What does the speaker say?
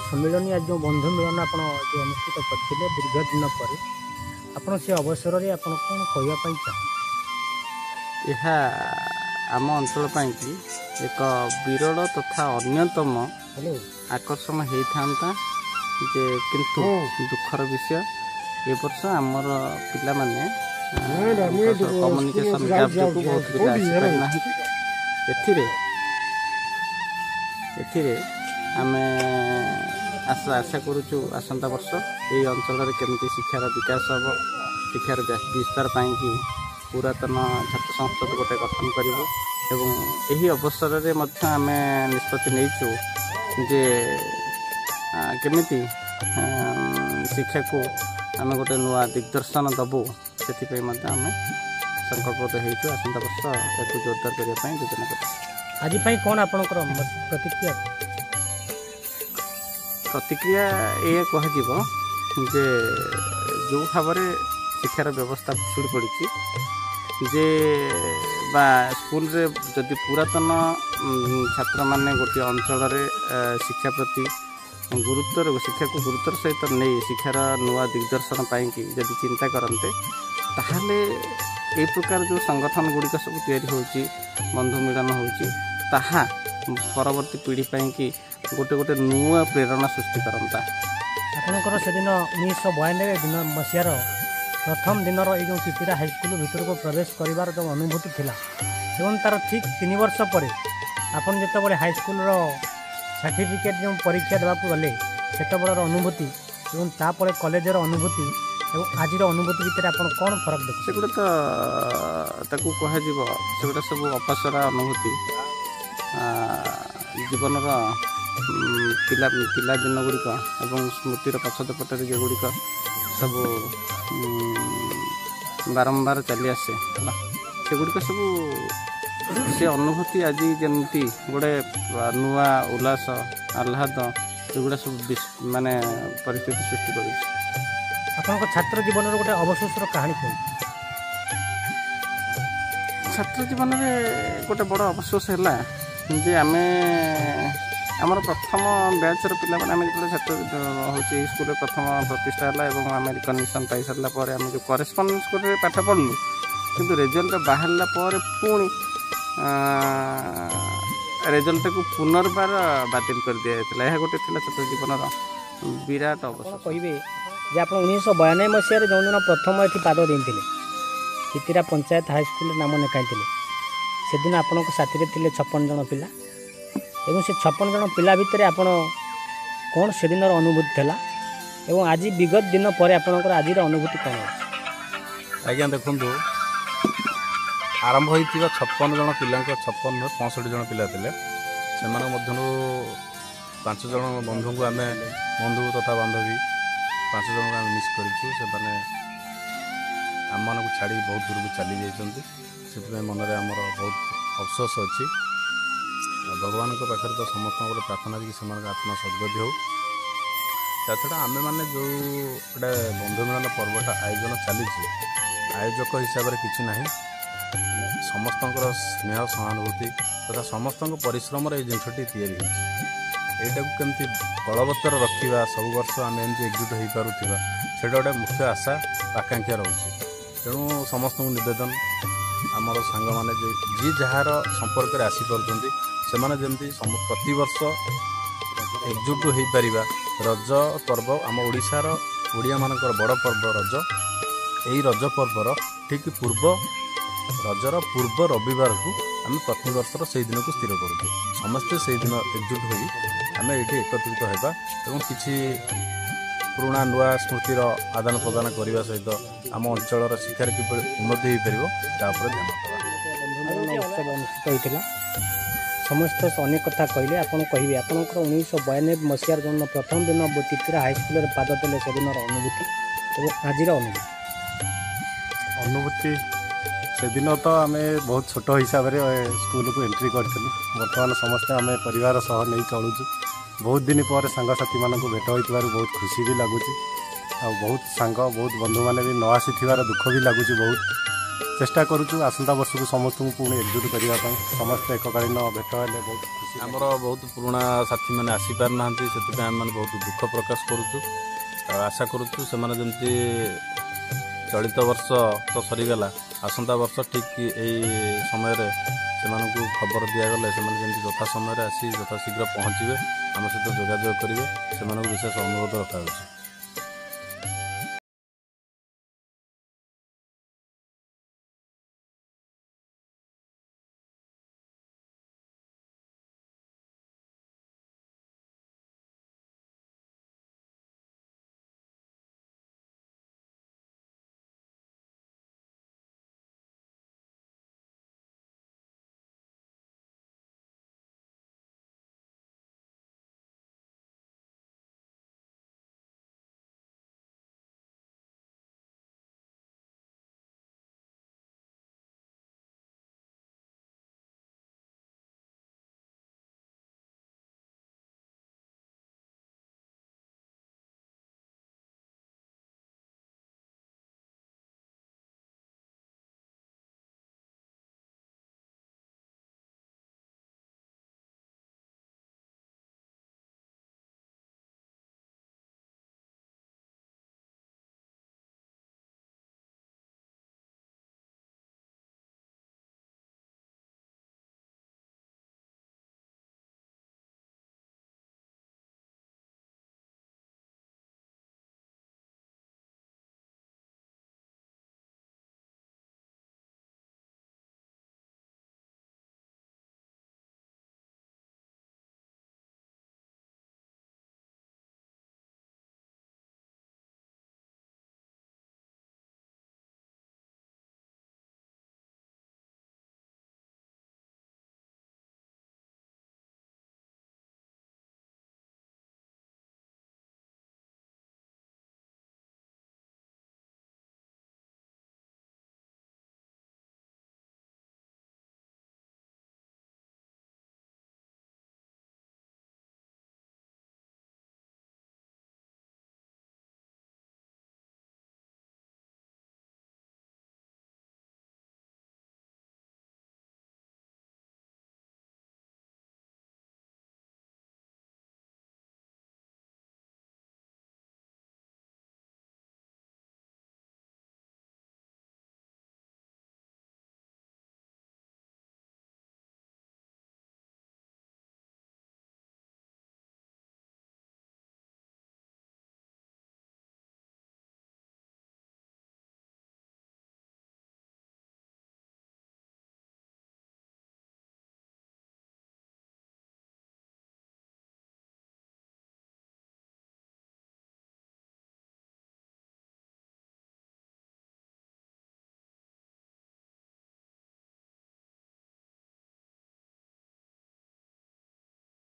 सम्मिलन आज जो बंधु मिलन आप अनुष्ठित करते दीर्घ दिन पर आप से अवसर में आप कौन कहवाई चाहते? यह आम अंचल की एक विरल तथा अन्यतम आकर्षण होता जे किंतु दुखर विषय ए वर्ष आमर पिला माने कम्युनिकेशन गैप जो बहुत पिला आसीपारि ना एथिरे आमे आशा करूँ आसंता वर्ष ये अंचल केमती शिक्षार विकास हम शिक्षार विस्तार पाई पुरातन छात्र संसद गोटे गठन करूँ एवं यही अवसर में आम निष्पत्ति नहीं जे केमिति शिक्षा को आम गोटे नुआ दिग्दर्शन दबू से आम संकल्पित हो आसंता वर्ष या जोरदार करने योजना कर आज कौन आपंकर प्रतिक्रिया प्रतिक्रिया ये कह जे जो भाव शिक्षार व्यवस्था भुसुड़ी पड़ी जे बा स्कूल रे जदि पुरातन छात्र माने गोटे अंचल शिक्षा प्रति गुरुत्वर शिक्षा को गुरुत्वर सहित नहीं शिक्षार नुआ दिग्दर्शन पाई जदि चिंता करते ताहले ए प्रकार जो संगठन गुड़िक सब तैयारी बंधु मिलन होता परवर्ती पीढ़ी पाई गोटे गोटे नुआ प्रेरणा सृष्टि करता। आपंकर से दिन 1992 दिन मसीहार प्रथम दिन जो चितिरा हाईस्कल भितर को प्रवेश कर जो अनुभूति थिला एवं तार ठीक 3 वर्ष पर आपन जिते हाईस्कल सर्टिफिकेट जो परीक्षा देवाक गले से बड़ अनुभूति एवं तापर कॉलेजर अनुभूति एवं आज अनुभूति भितर आप कौन फरक देख से गुड़ा कह सब अपसरा अनुभूति जीवन पिला दिन गुड़िक एवं स्मृतिर पछद पटे जो गुड़िक सब बारंबार चली आसे से गुड़िक सब से अनुभूति आज जमती गोटे नुआ उल्लास आह्लाद एगुड़ा सब माने परिस्थिति सृष्टि कर छात्र जीवन गोटे अवशोषर कहानी कौन छात्र जीवन में गोटे बड़ अवशोष है जे आमे आमर प्रथम बैचर पिला माने आमे जो छात्र होची स्कूल प्रथम प्रतिष्ठा है आम रिकग्निशन पाई सारा पर आम जो करेस्पंडेंस स्कूल पाठ पढ़लु किंतु रिजल्ट बाहरला पर पुणी रिजल्ट को पुनर्बार बातिल कर दिया यह गोटे छात्र जीवन विराट अवसर कहे जे आप 1992 मसीह जो दिन प्रथम ये पाद देते चितिरा पंचायत हाईस्कल नाम लिखाई से दिन आपण साथी थे 56 जन पिला एवं से 56 जन पिला भितर आपण कौन से दिन अनुभूति था एवं आज विगत दिन पर आपंकर आज अनुभूति कौन है? आज्ञा देखु आरंभ होता 56 जन पिला 56 65 जन पिला थे से 5 जन बंधु को आम बंधु तथा बांधवी 5 जन को मिस कर आम को छाड़ी बहुत दूर को चली जाती मनरे आमर बहुत अफसोस अच्छी भगवान पाखे तो समस्त प्रार्थना कि से आत्मा सद्गति हो छड़ा आमे मैंने जो गोटे बंधु मिलन पर्वटा आयोजन चली आयोजक हिसाब से किसी ना समस्त स्नेह सहानुभूति तथा समस्त परिश्रम जिनटी या केमती बलवत्तर रखा सब वर्ष आम एमती एकजुट हो पारुवा से गोटे मुख्य आशा आकांक्षा रोचे तेणु समस्त नवेदन आमर सांग मैंने जी जार संपर्क में आसीपार से जमी प्रति वर्ष एकजुट हो पार रज पर्व आम ओडिशार ओडिया मानकर बड़ पर्व रज यही रज पर्वर ठीक पूर्व रजर पूर्व रविवार को आम प्रति वर्षर से दिन को स्थिर करूँ समस्ते से दिन एकजुट हो आम ये एकत्रित होगा और किसी पुराणा नुआ स्मृतिर आदान प्रदान करने सहित आम अंचल शिक्षार किपर उन्नति हो पार ध्यान अनुष्ठित समस्त अनेक कथा कहले आप कहे आपंकर 1992 मसीहार जो प्रथम दिन चितिरा हाईस्कल पाद देले से दिन अनुभूति और आज अनुभूति से दिन तो आम बहुत छोट हिसाब से स्कूल को एंट्री करूँ बर्तमान समस्ते आम परिवार सह नहीं चलुचु बहुत दिन पर सांगसाथी मानक भेट हो बहुत खुशी भी लगुच आ बहुत सांग बहुत बंधु मैंने भी न आसी दुख भी लगुच बहुत चेष्टा करुचु आसंता वर्ष को समस्त को पुणी एकजुट करने समस्त एककालीन भेट हेले बहुत खुशी। ଆମର ବହୁତ ପୁରୁଣା ସାଥୀମାନେ ଆସିପାରୁନାହାନ୍ତି, ସେଥିପାଇଁ ଆମେମାନେ ବହୁତ ଦୁଃଖ ପ୍ରକାଶ କରୁଛୁ। ଆଉ ଆଶା କରୁଛୁ ସେମାନେ ଯେମିତି ଚଳିତ ବର୍ଷ ତ ସରିଗଲା, ଆସନ୍ତା ବର୍ଷ ଠିକ୍ ଏଇ ସମୟରେ ସେମାନଙ୍କୁ ଖବର ଦିଆଗଲେ ସେମାନେ ଯେମିତି ଯଥା ସମୟରେ ଆସି ଯଥାଶୀଘ୍ର ପହଞ୍ଚିବେ, ଆମ ସହିତ ଯୋଗାଯୋଗ କରିବେ, ସେମାନଙ୍କୁ ବିଶେଷ ଅନୁରୋଧ ରଖାଯାଉଛି।